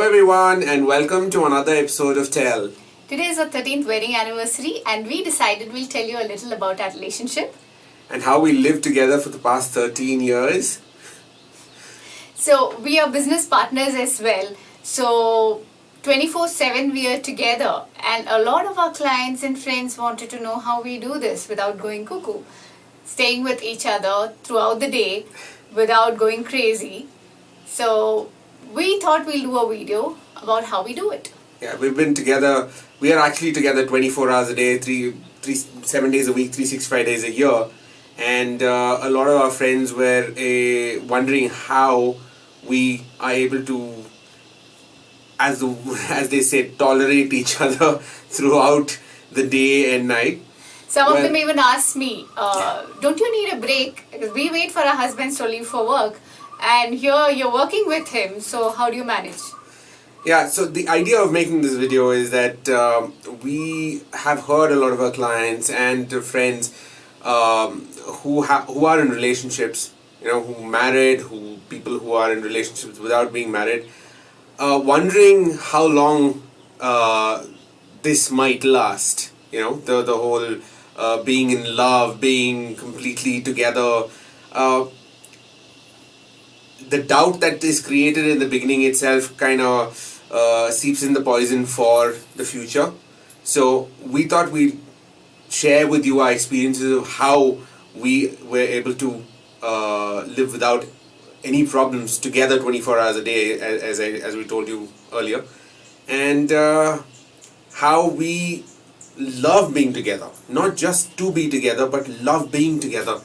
everyone, and welcome to another episode of Tell. Today is our 13th wedding anniversary, and we decided we'll tell you a little about our relationship. And how we lived together for the past 13 years. So, we are business partners as well. So, 24/7 we are together, and a lot of our clients and friends wanted to know how we do this without going cuckoo. Staying with each other throughout the day without going crazy. So, we thought we'll do a video about how we do it. Yeah, we've been together. We are actually together 24 hours a day, 7 days a week, 365 days a year. And a lot of our friends were wondering how we are able to, as they say, tolerate each other throughout the day and night. Some of them even asked me, don't you need a break? Because we wait for our husbands to leave for work. And here you're working with him, so how do you manage? Yeah, so the idea of making this video is that we have heard a lot of our clients and friends who are in relationships, who married, people who are in relationships without being married, wondering how long this might last. The whole being in love, being completely together. The doubt that is created in the beginning itself kind of seeps in the poison for the future. So we thought we'd share with you our experiences of how we were able to live without any problems together 24 hours a day, as we told you earlier, and how we love being together, not just to be together, but love being together.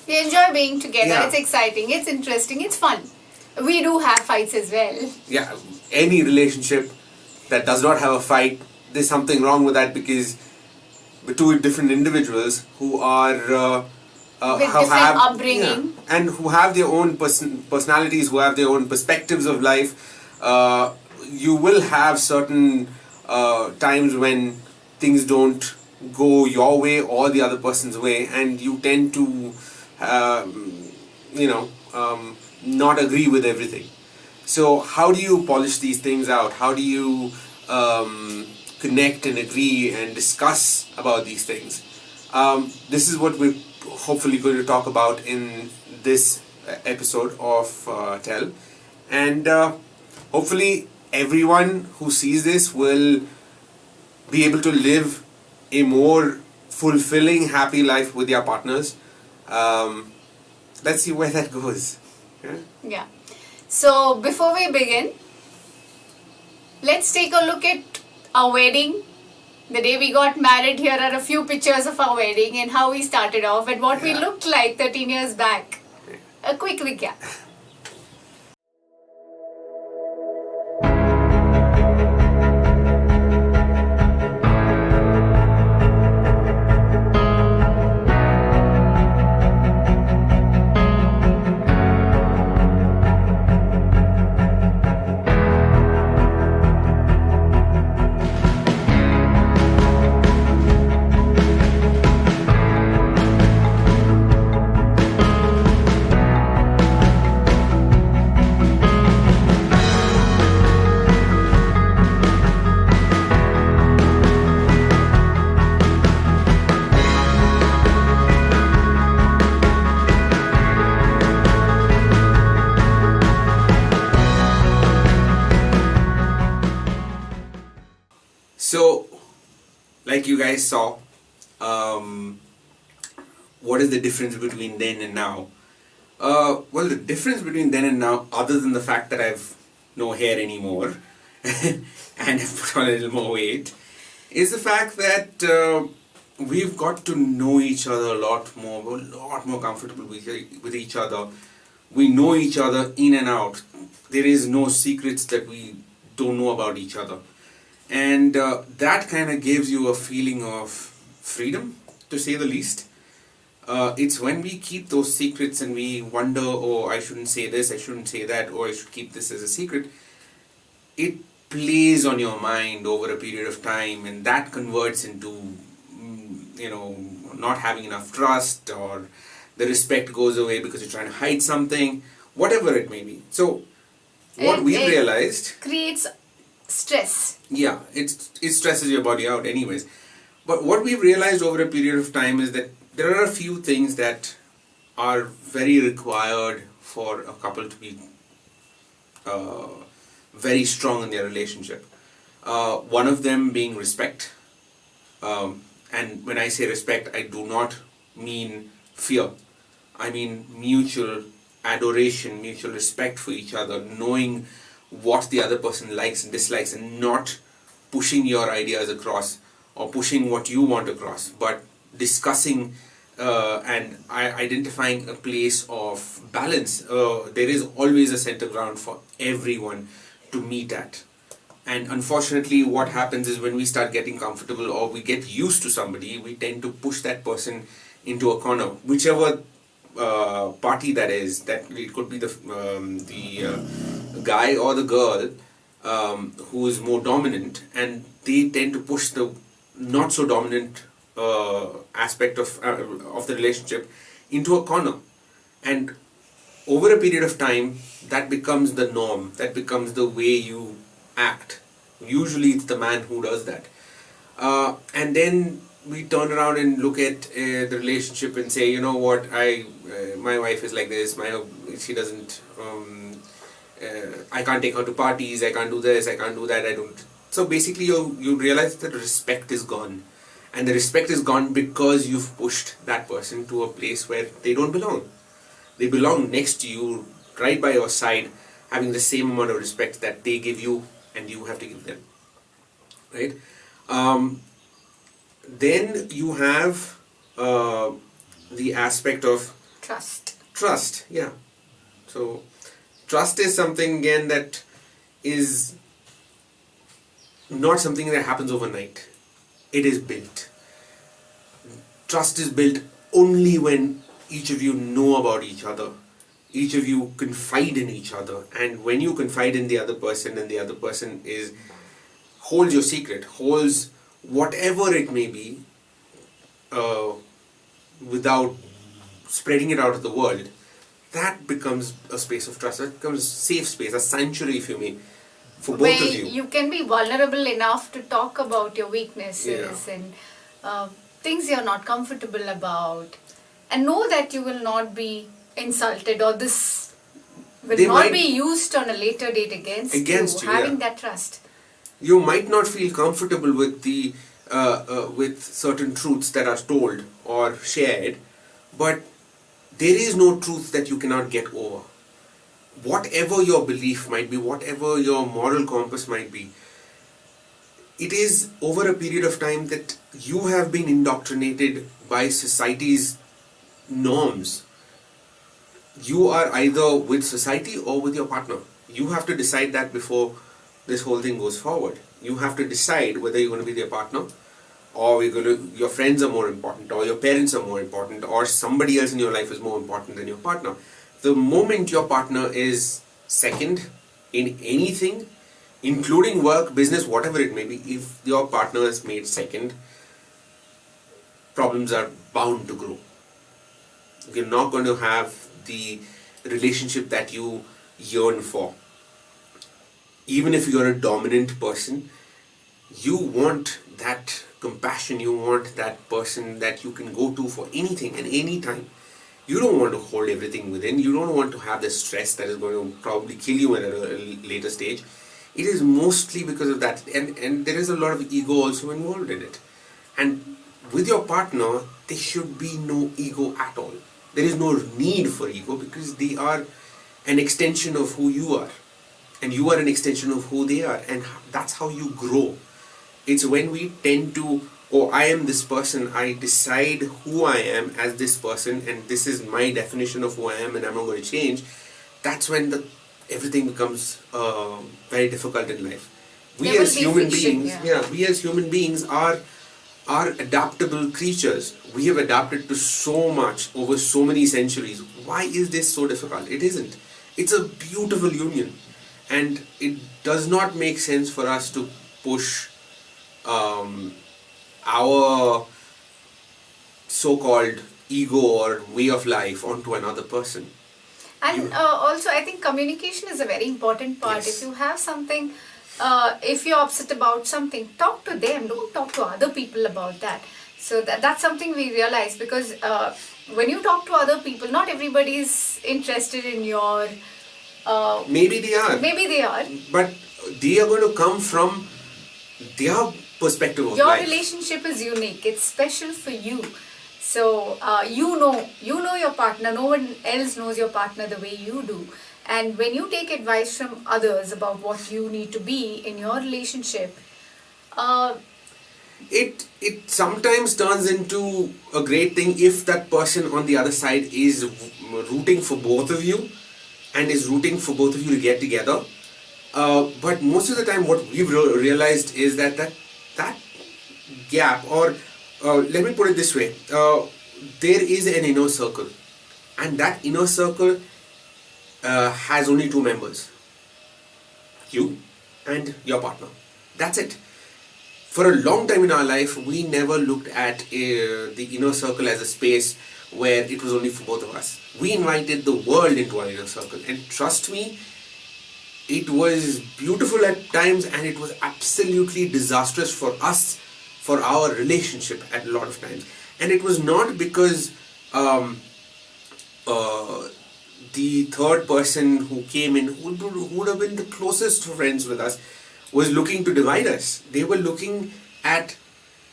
We enjoy being together. Yeah. It's exciting, it's interesting, it's fun. We do have fights as well. Yeah, any relationship that does not have a fight, there's something wrong with that, because the two different individuals who are With different upbringing. and who have their own personalities, who have their own perspectives of life, you will have certain times when things don't go your way or the other person's way, and you tend to not agree with everything. So how do you polish these things out? How do you connect and agree and discuss about these things? This is what we're hopefully going to talk about in this episode of Tell, and hopefully everyone who sees this will be able to live a more fulfilling, happy life with their partners. Let's see where that goes. Yeah. So before we begin, let's take a look at our wedding. The day we got married. Here are a few pictures of our wedding and how we started off and what we looked like 13 years back. A quick recap. So, like you guys saw, what is the difference between then and now? Well, the difference between then and now, other than the fact that I've no hair anymore and I've put on a little more weight, is the fact that we've got to know each other a lot more comfortable with each other. We know each other in and out. There is no secrets that we don't know about each other. And that kind of gives you a feeling of freedom, to say the least. It's when we keep those secrets and we wonder, oh, I shouldn't say this, I shouldn't say that, or I should keep this as a secret. It plays on your mind over a period of time, and that converts into, not having enough trust, or the respect goes away because you're trying to hide something, whatever it may be. So what It- we've it realized, creates stress. yeah, it stresses your body out anyways. But what we've realized over a period of time is that there are a few things that are very required for a couple to be uh, very strong in their relationship. One of them being respect. And when I say respect, I do not mean fear. I mean mutual adoration, mutual respect for each other, knowing what the other person likes and dislikes, and not pushing your ideas across or pushing what you want across, but discussing and identifying a place of balance. There is always a center ground for everyone to meet at. And unfortunately, what happens is when we start getting comfortable or we get used to somebody, we tend to push that person into a corner, whichever party that is. That it could be the guy or the girl who is more dominant, and they tend to push the not so dominant aspect of the relationship into a corner. And over a period of time, that becomes the norm, that becomes the way you act. Usually it's the man who does that. And then we turn around and look at the relationship and say, you know what, my wife is like this, she doesn't, I can't take her to parties, I can't do this, I can't do that, I don't. So basically you realize that respect is gone. And the respect is gone because you've pushed that person to a place where they don't belong. They belong next to you, right by your side, having the same amount of respect that they give you and you have to give them. Right? Then you have the aspect of trust. Yeah. So trust is something again that is not something that happens overnight. It is built. Trust is built only when each of you know about each other. Each of you confide in each other. And when you confide in the other person and the other person holds your secret, holds whatever it may be, without spreading it out of the world, that becomes a space of trust. That becomes a safe space, a sanctuary, if you may, for both Where of you. you can be vulnerable enough to talk about your weaknesses and things you're not comfortable about, and know that you will not be insulted, or this will They not might- be used on a later date against you. Having that trust. You might not feel comfortable with with certain truths that are told or shared, but there is no truth that you cannot get over. Whatever your belief might be, whatever your moral compass might be, it is over a period of time that you have been indoctrinated by society's norms. You are either with society or with your partner. You have to decide that before this whole thing goes forward. You have to decide whether you're going to be their partner, or your friends are more important, or your parents are more important, or somebody else in your life is more important than your partner. The moment your partner is second in anything, including work, business, whatever it may be, if your partner is made second, problems are bound to grow. You're not going to have the relationship that you yearn for. Even if you're a dominant person, you want that compassion, you want that person that you can go to for anything and any time. You don't want to hold everything within. You don't want to have the stress that is going to probably kill you at a later stage. It is mostly because of that. And there is a lot of ego also involved in it. And with your partner, there should be no ego at all. There is no need for ego because they are an extension of who you are. And you are an extension of who they are. And that's how you grow. It's when we tend to, oh, I am this person, I decide who I am as this person, and this is my definition of who I am, and I'm not going to change. That's when everything becomes very difficult in life. We as human beings are adaptable creatures. We have adapted to so much over so many centuries. Why is this so difficult? It isn't. It's a beautiful union. And it does not make sense for us to push our so-called ego or way of life onto another person. And also, I think communication is a very important part. Yes. If you have something, if you're upset about something, talk to them. Don't talk to other people about that. So that's something we realize, because when you talk to other people, not everybody is interested in your. Maybe they are. Maybe they are. But they are going to come from their perspective of Your life. relationship is unique. It's special for you. So you know your partner. No one else knows your partner the way you do. And when you take advice from others about what you need to be in your relationship, It sometimes turns into a great thing if that person on the other side is rooting for both of you and is rooting for both of you to get together. But most of the time, what we've realized is that gap, or let me put it this way, there is an inner circle, and that inner circle has only two members: you and your partner. That's it. For a long time in our life, we never looked at the inner circle as a space where it was only for both of us. We invited the world into our inner circle, and trust me, it was beautiful at times, and it was absolutely disastrous for us, for our relationship at a lot of times. And it was not because the third person who came in, who would have been the closest friends with us, was looking to divide us. They were looking at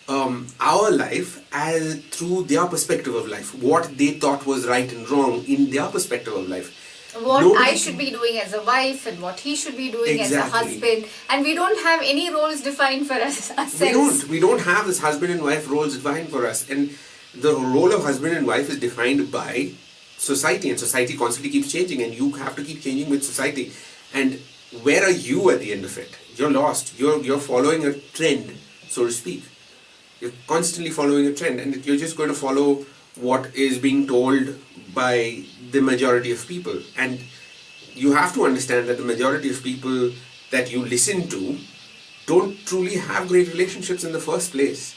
our life as through their perspective of life, what they thought was right and wrong in their perspective of life. what Nobody- I should be doing as a wife and what he should be doing as a Exactly. husband, and we don't have any roles defined for us ourselves. We don't have this husband and wife roles defined for us, and the role of husband and wife is defined by society, and society constantly keeps changing, and you have to keep changing with society. And where are you at the end of it? You're lost. You're following a trend, so to speak. You're constantly following a trend, and you're just going to follow what is being told by the majority of people. And you have to understand that the majority of people that you listen to don't truly have great relationships in the first place.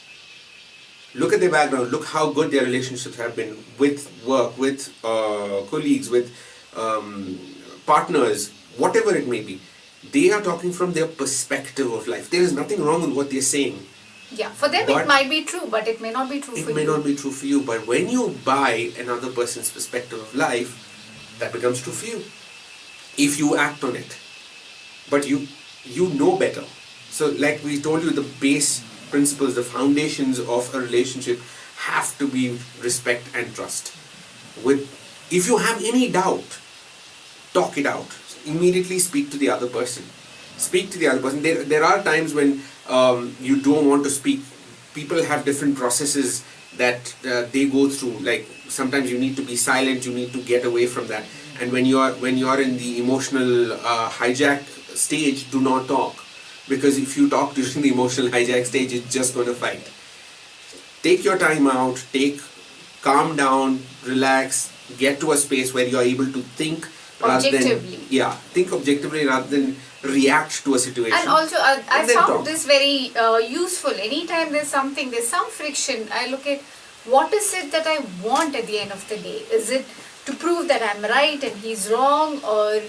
Look at their background, look how good their relationships have been with work, with colleagues, with partners, whatever it may be. They are talking from their perspective of life. There is nothing wrong with what they're saying. Yeah, for them But it might be true, but it may not be true for It you. may not be true for you, but when you buy another person's perspective of life, that becomes true for you. If you act on it. But you know better. So like we told you, the base principles, the foundations of a relationship have to be respect and trust. If you have any doubt, talk it out. Immediately speak to the other person. Speak to the other person. There are times when you don't want to speak. People have different processes that they go through. Like sometimes you need to be silent. You need to get away from that. And when you are in the emotional hijack stage, do not talk, because if you talk during the emotional hijack stage, it's just going to fight. Take your time out. Calm down, relax, get to a space where you are able to think Objectively. think objectively rather than react to a situation. And also, I And then found talk. this very useful. Anytime there's some friction, I look at what is it that I want at the end of the day. Is it to prove that I'm right and he's wrong, or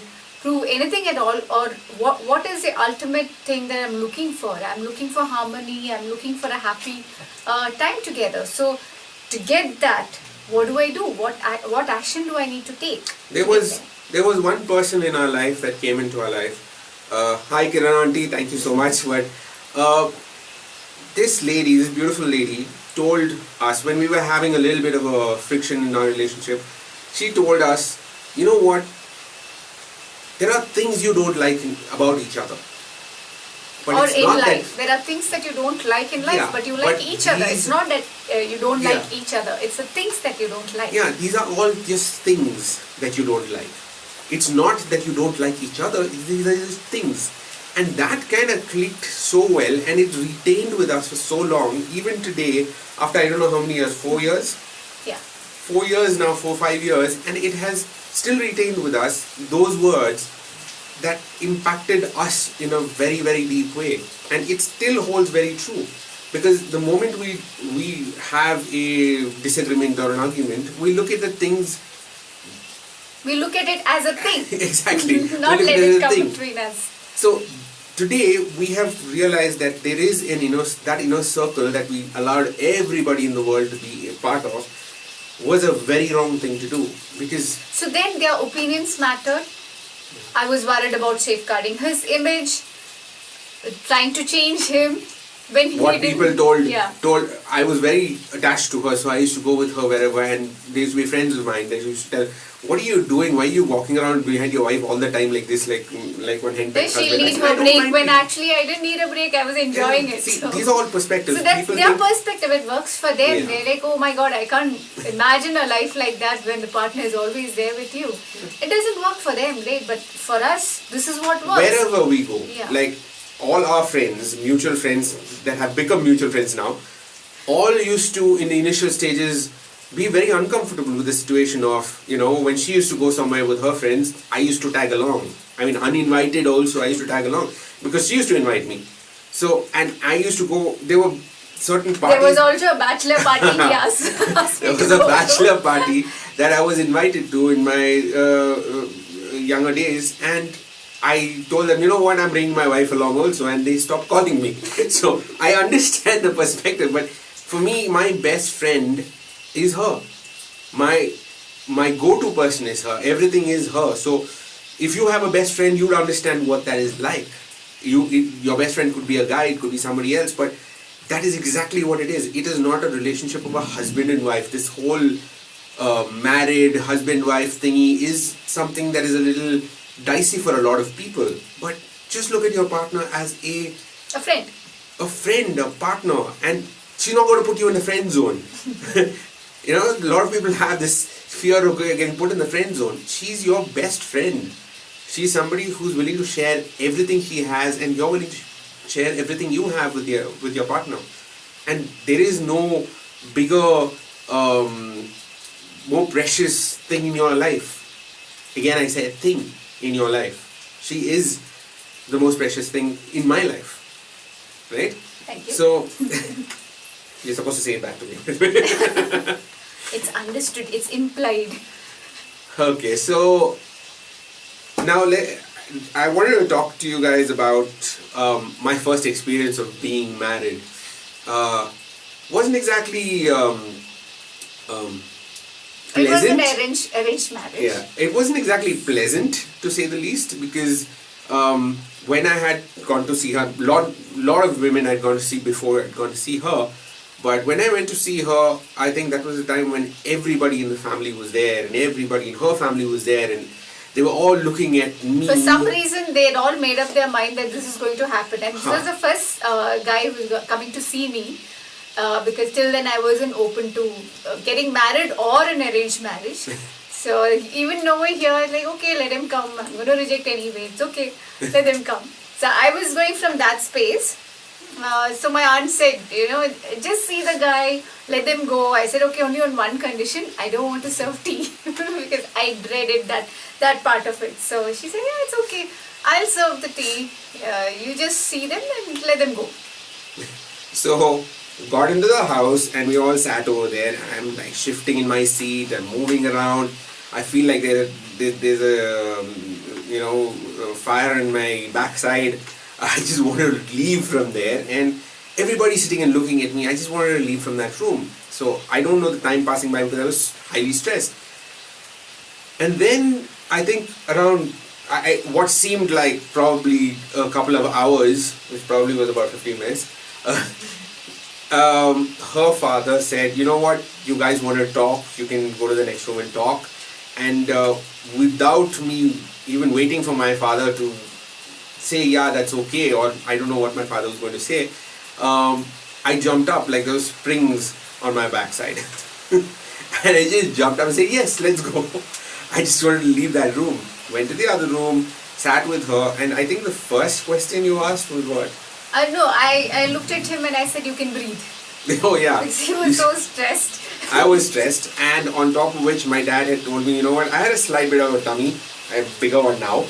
prove anything at all, or what is the ultimate thing that I'm looking for? I'm looking for harmony. I'm looking for a happy time together. So to get that, what do I do? What action do I need to take? There was one person in our life that came into our life. Hi Kiran auntie, thank you so much. But this beautiful lady, told us when we were having a little bit of a friction in our relationship. She told us, you know what? There are things you don't like about each other. But Or it's in not life, there are things that you don't like in life, Yeah, but you like but each other. It's these- not that you don't Yeah. like each other. It's the things that you don't like. Yeah, these are all just things that you don't like. It's not that you don't like each other, these are just things. And that kind of clicked so well, and it retained with us for so long. Even today, after I don't know how many years, 4 years? Yeah. 4 years now, 5 years, and it has still retained with us those words that impacted us in a very, very deep way. And it still holds very true. Because the moment we have a disagreement or an argument, we look at the things We look at it as a thing. Exactly. Not We look let at it it as a come thing. between us. So today we have realized that there is that inner circle that we allowed everybody in the world to be a part of was a very wrong thing to do, because So then their opinions mattered. I was worried about safeguarding his image, trying to change him when he what didn't. people told Yeah. told I was very attached to her, so I used to go with her wherever, and there used to be friends of mine that used to tell, "What are you doing? Why are you walking around behind your wife all the time like this, like one hen Then pet she'll husband?" I need said, her "I don't break mind when it." actually I didn't need a break. I was enjoying it. See, So. these are all perspectives. So that's People their think- perspective. It works for them. Yeah. They're like, oh my god, I can't imagine a life like that when the partner is always there with you. It doesn't work for them, right? But for us, this is what works. wherever we go, Yeah. like all our friends, mutual friends that have become mutual friends now, all used to in the initial stages be very uncomfortable with the situation of, when she used to go somewhere with her friends, I used to tag along. I mean, uninvited also, I used to tag along because she used to invite me. So, and I used to go, there were certain parties. There was also a bachelor party he asked me There was to a go to. bachelor party that I was invited to in my younger days, and I told them, you know what, I'm bringing my wife along also, and they stopped calling me. So I understand the perspective, but for me, my best friend is her. My go-to person is her. Everything is her. So if you have a best friend, you would understand what that is like. Your best friend could be a guy, it could be somebody else, but that is exactly what it is. It is not a relationship of a husband and wife. This whole married husband-wife thingy is something that is a little dicey for a lot of people. But just look at your partner as a friend. a partner, and she's not going to put you in the friend zone. A lot of people have this fear of getting put in the friend zone. She's your best friend. She's somebody who's willing to share everything he has, and you're willing to share everything you have with your partner. And there is no bigger, more precious thing in your life. Again, I say a thing in your life. She is the most precious thing in my life. Right? Thank you. So, you're supposed to say it back to me. It's understood. It's implied. Okay, so now I wanted to talk to you guys about my first experience of being married. Wasn't exactly pleasant. It was an arranged marriage. Yeah, it wasn't exactly pleasant to say the least, because when I had gone to see her, lot of women I'd gone to see before I'd gone to see her, but when I went to see her, I think that was the time when everybody in the family was there, and everybody in her family was there, and they were all looking at me. For some reason, they had all made up their mind that this is going to happen. And this was the first guy who was coming to see me. Because till then I wasn't open to getting married or an arranged marriage. So even over here, I was like, okay, let him come. I'm going to reject anyway. It's okay. Let him come. So I was going from that space. So my aunt said, just see the guy, let them go. I said, okay, only on one condition. I don't want to serve tea because I dreaded that part of it. So she said, yeah, it's okay. I'll serve the tea. You just see them and let them go. So got into the house and we all sat over there. I'm like shifting in my seat and moving around. I feel like there's a fire in my backside. I just wanted to leave from there, and everybody sitting and looking at me. I just wanted to leave from that room. So I don't know the time passing by because I was highly stressed. And then I think around what seemed like probably a couple of hours, which probably was about 15 minutes, her father said, you know what, you guys want to talk, you can go to the next room and talk. And without me even waiting for my father to say, yeah, that's okay, or I don't know what my father was going to say, I jumped up like those springs on my backside. And I just jumped up and said, yes, let's go. I just wanted to leave that room. Went to the other room, sat with her, and I think the first question you asked was what? No, I looked at him and I said, you can breathe. Oh yeah. Because he was so stressed. I was stressed, and on top of which my dad had told me, you know what, I had a slight bit of a tummy, I have a bigger one now,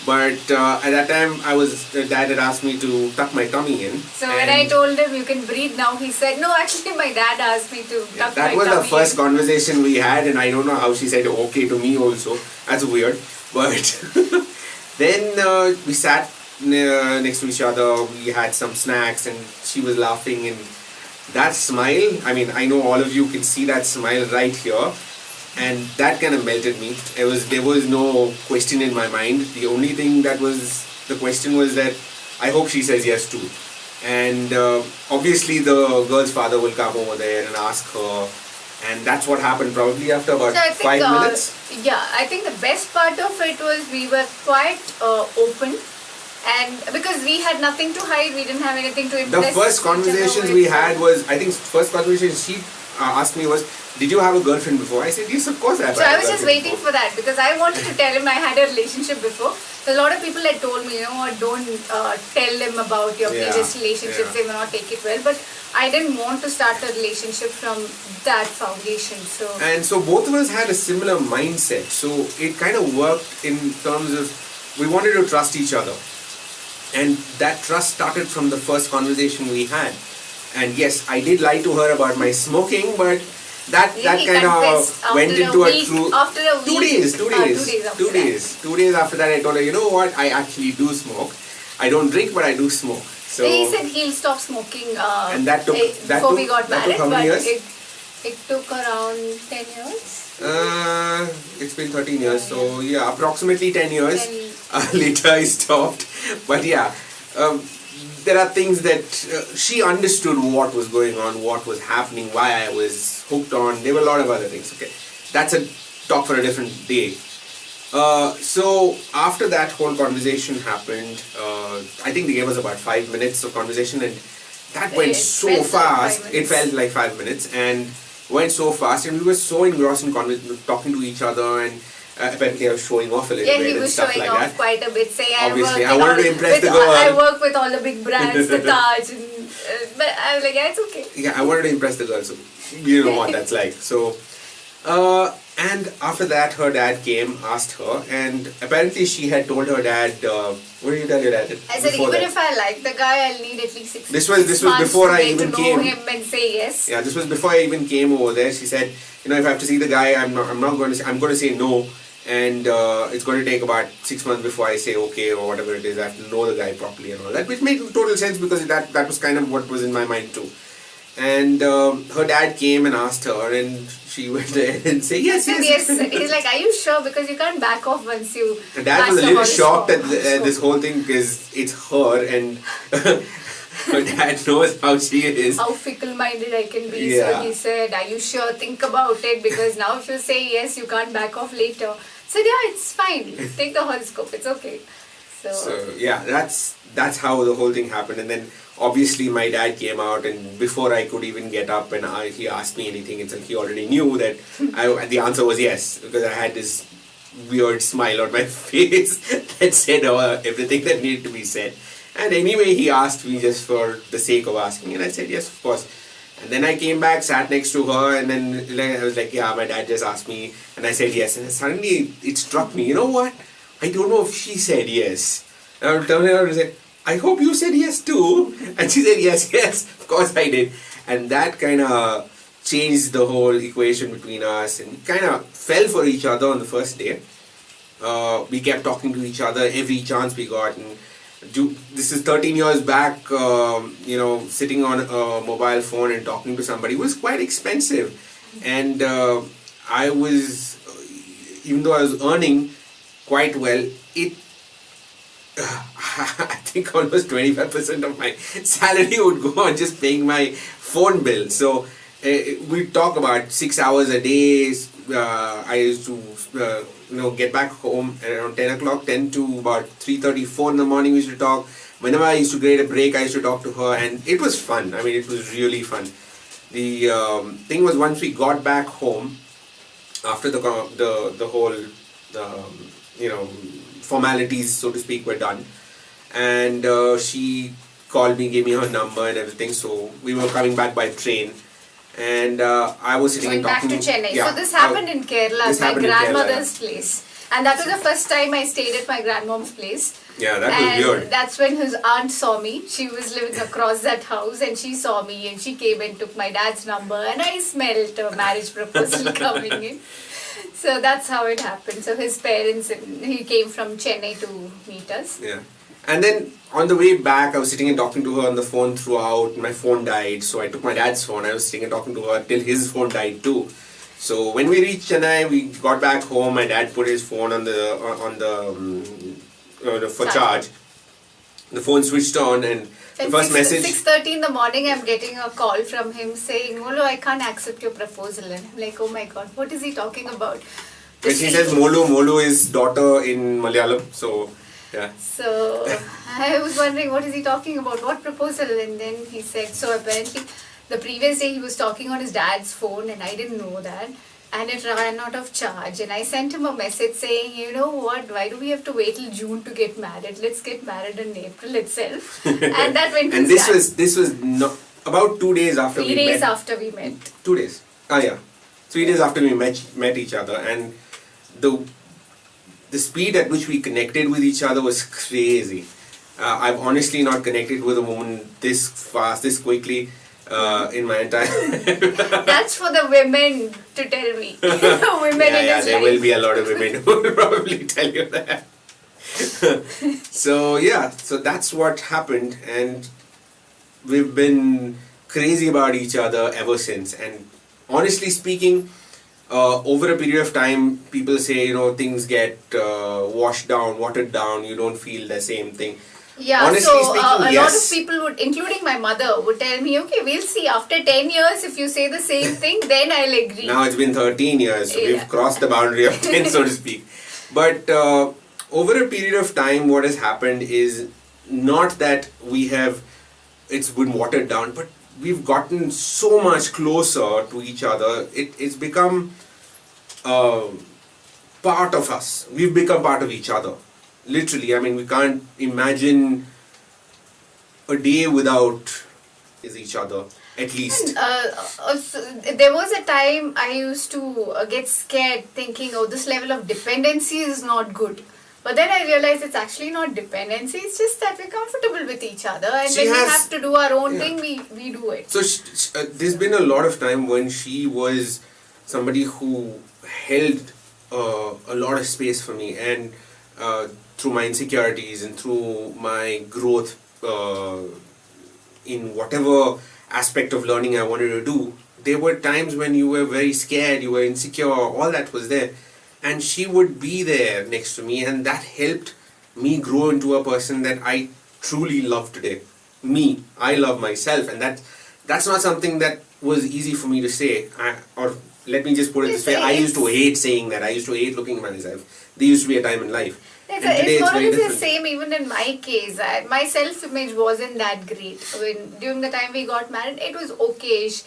But at that time, dad had asked me to tuck my tummy in. So when I told him you can breathe now, he said, no, actually my dad asked me to tuck my tummy in. That was the first conversation we had, and I don't know how she said okay to me also. That's weird. But then we sat next to each other, we had some snacks, and she was laughing, and that smile, I mean, I know all of you can see that smile right here, and that kind of melted me. There was no question in my mind. The only thing that was the question was that I hope she says yes too. And obviously the girl's father will come over there and ask her, and that's what happened probably after about So I think, 5 minutes. Yeah, I think the best part of it was we were quite open. And because we had nothing to hide, we didn't have anything to impress. The first conversations we had was, I think first conversation she asked me was, did you have a girlfriend before? I said, yes, of course I have. So I was just waiting for that because I wanted to tell him I had a relationship before. So a lot of people had told me, you know what, don't tell them about your previous relationships, they may not take it well. But I didn't want to start a relationship from that foundation. And so both of us had a similar mindset. So it kind of worked in terms of, we wanted to trust each other. And that trust started from the first conversation we had. And yes, I did lie to her about my smoking, but that kind of went into a true... After a week. 2 days. 2 days after that, I told her, you know what, I actually do smoke. I don't drink, but I do smoke. So he said he'll stop smoking and that took, before we got married, how many but years? it took around 10 years. It's been 13 years, so yeah, approximately 10 years. Later I stopped. But yeah, there are things that she understood what was going on, what was happening, why I was hooked on. There were a lot of other things. Okay, that's a talk for a different day. So after that whole conversation happened, I think they gave us about 5 minutes of conversation, and that went so fast. It felt like 5 minutes, and went so fast, and we were so engrossed in talking to each other, and apparently I was showing off a little bit and stuff like that. Yeah, he was showing off quite a bit, saying obviously, I wanted to impress the girl. I work with all the big brands, the Taj, and, but I was like, yeah, it's okay. Yeah, I wanted to impress the girl, so you know what that's like. So, and after that, her dad came, asked her, and apparently she had told her dad, what did you tell your dad? I said, even if I like the guy, I'll need at least 6 This was before I even came. To know him and say yes. Yeah, this was before I even came over there. She said, you know, if I have to see the guy, I'm going to say no, and it's going to take about 6 months before I say okay or whatever it is. I have to know the guy properly and all that, which made total sense because that was kind of what was in my mind too. And her dad came and asked her, and she went there and said yes. He's like, are you sure? Because you can't back off once you. The dad was a little shocked at this whole thing because it's her, and her dad knows how she is. How fickle-minded I can be. Yeah. So he said, are you sure? Think about it, because now if you say yes, you can't back off later. So yeah, it's fine. Take the horoscope. It's okay. So yeah, that's how the whole thing happened. And then obviously my dad came out, and before I could even get up and he asked me anything, he already knew that the answer was yes, because I had this weird smile on my face that said everything that needed to be said. And anyway, he asked me just for the sake of asking, and I said yes, of course. And then I came back, sat next to her, and then I was like, yeah, my dad just asked me, and I said yes. And suddenly it struck me, you know what? I don't know if she said yes. And I would turn around and say, I hope you said yes too. And she said yes, of course I did. And that kind of changed the whole equation between us, and we kind of fell for each other on the first day. We kept talking to each other every chance we got. And this is 13 years back, sitting on a mobile phone and talking to somebody was quite expensive. And I was, even though I was earning quite well, I think almost 25% of my salary would go on just paying my phone bill. So we talk about 6 hours a day. I used to get back home around 10 o'clock, 10 to about 3:30, 4 in the morning we used to talk. Whenever I used to get a break, I used to talk to her, and it was fun. I mean, it was really fun. The thing was, once we got back home, after the whole formalities, so to speak, were done, and she called me, gave me her number and everything. So we were coming back by train, and I was sitting Going and back talking. to Chennai. Yeah, So this happened in Kerala, this my happened in Kerala, grandmother's place. And that was the first time I stayed at my grandmom's place. Yeah, that was and weird. That's when his aunt saw me. She was living across that house and she saw me and she came and took my dad's number and I smelled a marriage proposal coming in. So that's how it happened. So his parents, he came from Chennai to meet us. Yeah. And then on the way back, I was sitting and talking to her on the phone throughout. My phone died, so I took my dad's phone. I was sitting and talking to her till his phone died too. So when we reached Chennai, we got back home. My dad put his phone on the for charge. The phone switched on, and the first message. 6:30 in the morning, I'm getting a call from him saying, "Molo, I can't accept your proposal." And I'm like, "Oh my God, what is he talking about?" When she says Molu, Molu is daughter in Malayalam. So yeah. So I was wondering, what is he talking about? What proposal? And then he said, so apparently the previous day he was talking on his dad's phone and I didn't know that. And it ran out of charge. And I sent him a message saying, you know what, why do we have to wait till June to get married? Let's get married in April itself. And that went to And this was not, about 2 days after we met. 3 days after we met. 2 days. Ah, yeah. 3 days after we met each other, and the speed at which we connected with each other was crazy. I've honestly not connected with a woman this fast, this quickly in my entire. That's for the women to tell me. Women in his there life. will be a lot of women who will probably tell you that. So that's what happened, and we've been crazy about each other ever since. And honestly speaking, over a period of time, people say, things get washed down, watered down, you don't feel the same thing. Yeah, honestly so speaking, a yes. lot of people would, including my mother, would tell me, okay, we'll see. After 10 years, if you say the same thing, then I'll agree. Now it's been 13 years, so we've crossed the boundary of 10, so to speak. But over a period of time, what has happened is not that it's been watered down, but we've gotten so much closer to each other. It's become part of us. We've become part of each other. Literally, I mean, we can't imagine a day without each other, at least. There was a time I used to get scared thinking, oh, this level of dependency is not good. But then I realized it's actually not dependency, it's just that we're comfortable with each other. And when we have to do our own thing, we do it. So there's been a lot of time when she was somebody who held a lot of space for me, and through my insecurities and through my growth in whatever aspect of learning I wanted to do, there were times when you were very scared, you were insecure, all that was there. And she would be there next to me, and that helped me grow into a person that I truly love today. I love myself, and that's not something that was easy for me to say. Or let me just put it this way, I used to hate saying that. I used to hate looking at myself. There used to be a time in life. It's more or less the same even in my case. My self-image wasn't that great. During the time we got married, it was okayish.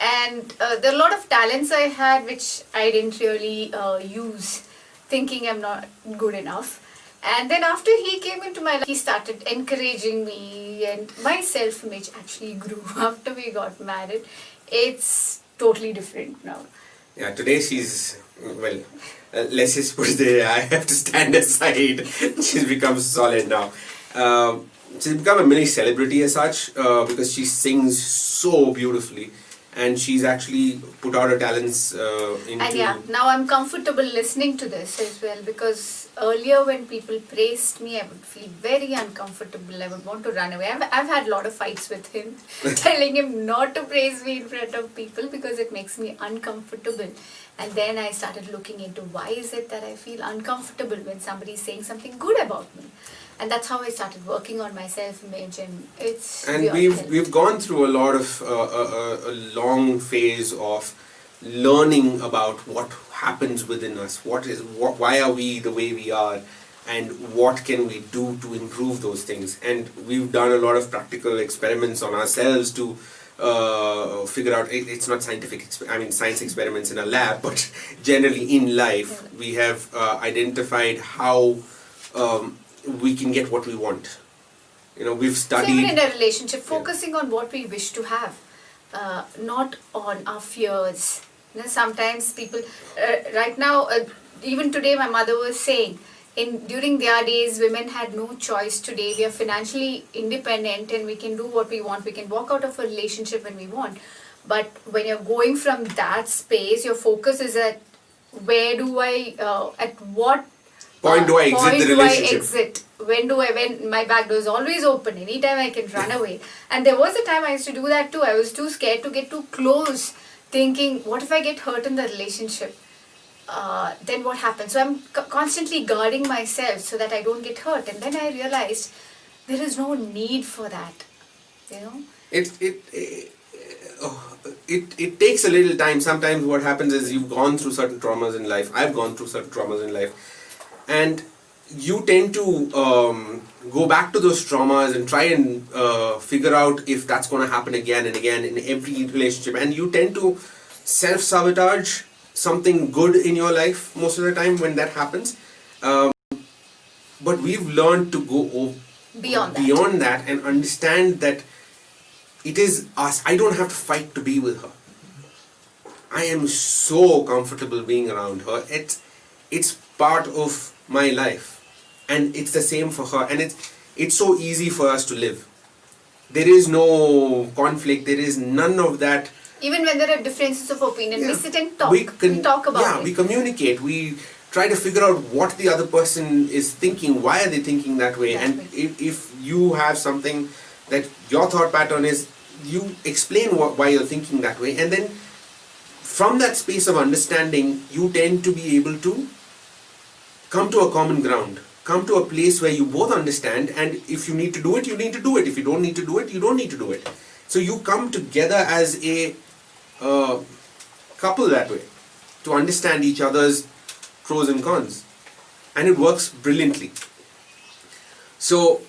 And there are a lot of talents I had which I didn't really use, thinking I'm not good enough. And then after he came into my life, he started encouraging me, and my self-image actually grew after we got married. It's totally different now. Yeah, today she's, let's just put it there, I have to stand aside. She's become solid now. She's become a mini celebrity as such because she sings so beautifully. And she's actually put out her talents into... And yeah, now I'm comfortable listening to this as well, because earlier when people praised me, I would feel very uncomfortable. I would want to run away. I've had a lot of fights with him, telling him not to praise me in front of people because it makes me uncomfortable. And then I started looking into why is it that I feel uncomfortable when somebody is saying something good about me. And that's how I started working on my self-image, and it's... And we've gone through a lot of a long phase of learning about what happens within us, why are we the way we are, and what can we do to improve those things. And we've done a lot of practical experiments on ourselves to figure out, it's not science experiments in a lab, but generally in life, we have identified how we can get what we want. We've studied... So even in a relationship, focusing on what we wish to have. not on our fears. Sometimes people, right now, even today, my mother was saying, during their days, women had no choice. Today, we are financially independent and we can do what we want. We can walk out of a relationship when we want. But when you're going from that space, your focus is at where do I, at what point do I exit the relationship? When my back door is always open, anytime I can run away. And there was a time I used to do that too. I was too scared to get too close, thinking, what if I get hurt in the relationship? Then what happens? So I'm constantly guarding myself so that I don't get hurt. And then I realized there is no need for that. It takes a little time. Sometimes what happens is you've gone through certain traumas in life. I've gone through certain traumas in life. And you tend to go back to those traumas and try and figure out if that's going to happen again and again in every relationship. And you tend to self-sabotage something good in your life most of the time when that happens. But we've learned to go beyond that and understand that it is us. I don't have to fight to be with her. I am so comfortable being around her. It's part of my life, and it's the same for her, and it's so easy for us to live. There is no conflict, there is none of that. Even when there are differences of opinion, we sit and talk. We talk about it. We communicate. We try to figure out what the other person is thinking. Why are they thinking that way? Exactly. And if you have something that your thought pattern is, you explain why you're thinking that way, and then from that space of understanding, you tend to be able to come to a common ground. Come to a place where you both understand, and if you need to do it, you need to do it. If you don't need to do it, you don't need to do it. So you come together as a couple that way to understand each other's pros and cons, and it works brilliantly. So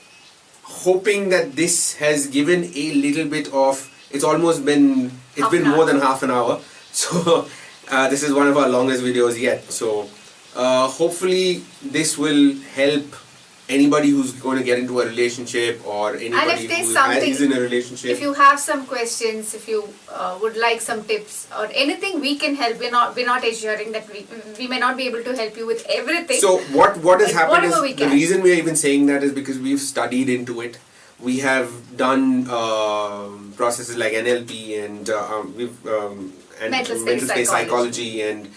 hoping that this has given a little bit of, it's been more than half an hour. So this is one of our longest videos yet. So hopefully this will help anybody who's going to get into a relationship, or anybody who is in a relationship. If you have some questions, if you would like some tips or anything, we can help. We're not assuring that we may not be able to help you with everything. So what has happened is, the reason we are even saying that is because we've studied into it. We have done processes like NLP and mental space psychology, and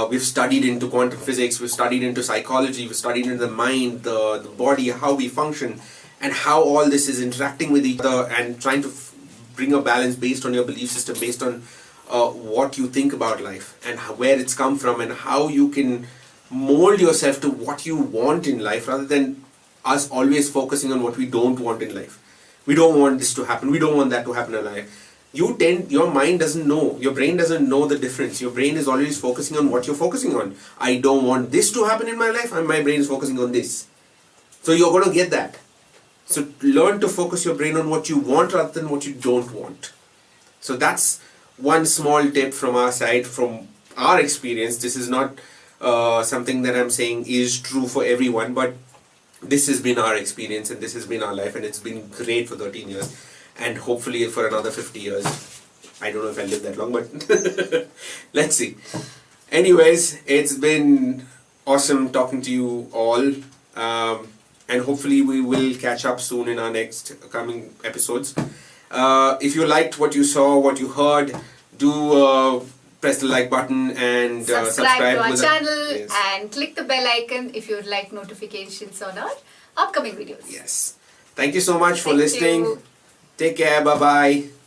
we've studied into quantum physics, we've studied into psychology, we've studied into the mind, the body, how we function, and how all this is interacting with each other, and trying to bring a balance based on your belief system, based on what you think about life, and where it's come from, and how you can mold yourself to what you want in life, rather than us always focusing on what we don't want in life. We don't want this to happen, we don't want that to happen in life. Your mind doesn't know, your brain doesn't know the difference. Your brain is always focusing on what you're focusing on. I don't want this to happen in my life, and my brain is focusing on this. So you're going to get that. So learn to focus your brain on what you want rather than what you don't want. So that's one small tip from our side, from our experience. This is not something that I'm saying is true for everyone, but this has been our experience, and this has been our life, and it's been great for 13 years. And hopefully for another 50 years. I don't know if I'll live that long, but let's see. Anyways, it's been awesome talking to you all. And hopefully we will catch up soon in our next coming episodes. If you liked what you saw, what you heard, do press the like button and subscribe to our channel. Yes. And click the bell icon if you would like notifications on our upcoming videos. Yes. Thank you so much for listening. Take care. Bye-bye.